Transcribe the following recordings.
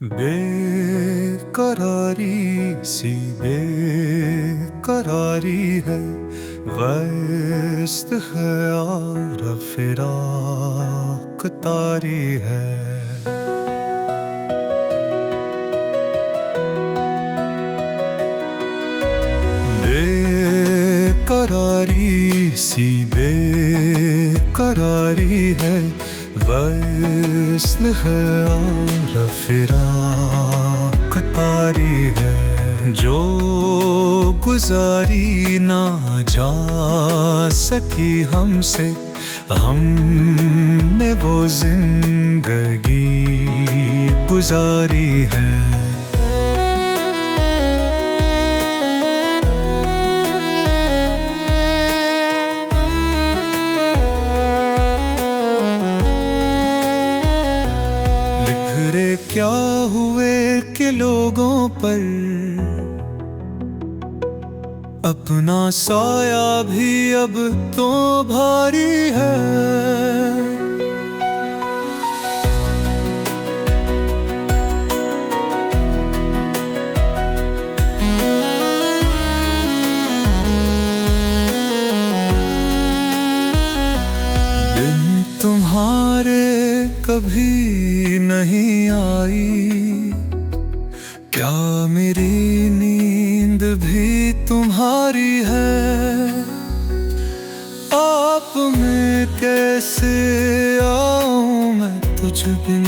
बेकरारी सी बेकरारी है, वस्त है और फिराक तारी है। बेकरारी सी बेकरारी है, वस्त है और फिराक तारी है। जो गुजारी ना जा सकी हमसे, हमने वो जिंदगी गुजारी है। क्या हुए कि लोगों पर अपना साया भी अब तो भारी है। दिन तुम्हारे कभी नहीं आई, क्या मेरी नींद भी तुम्हारी है? आप में कैसे आऊं मैं तुझ बिन,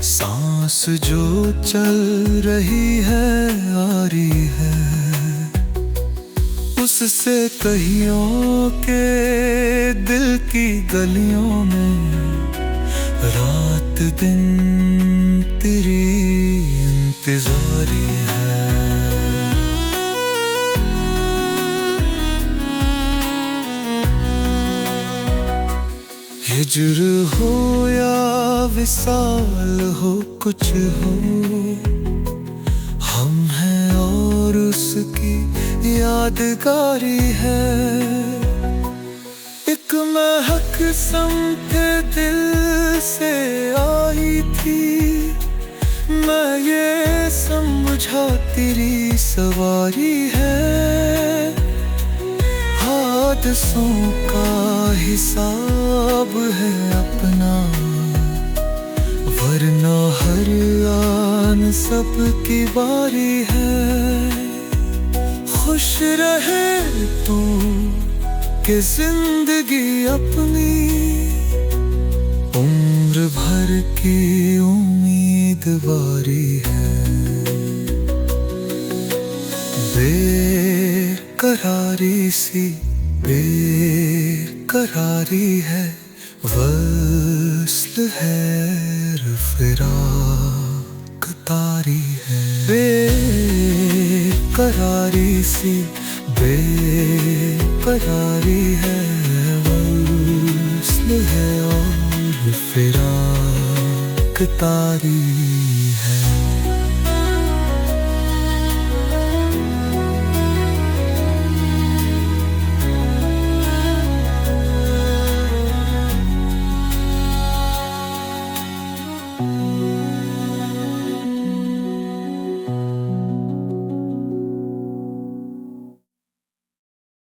सांस जो चल रही है आ रही है। उससे कहियों के दिल की गलियों में रात दिन तेरी इंतज़ारी है। हिज्र हो या विसाल हो, कुछ हो हम हैं और उसकी यादगारी है। एक महक समते दिल से आई थी, मैं ये समझा तेरी सवारी है। हादसों का हिसाब है अपना, वरना हर आन सबकी बारी है। खुश रहे तू कि जिंदगी अपनी उम्र भर की उम्मीदवारी है। बेकरारी सी बेकरारी है, वस्ल है फिराक तारी है। बेकरारी सी बेकरारी है, वस्ल है और फिराक तारी।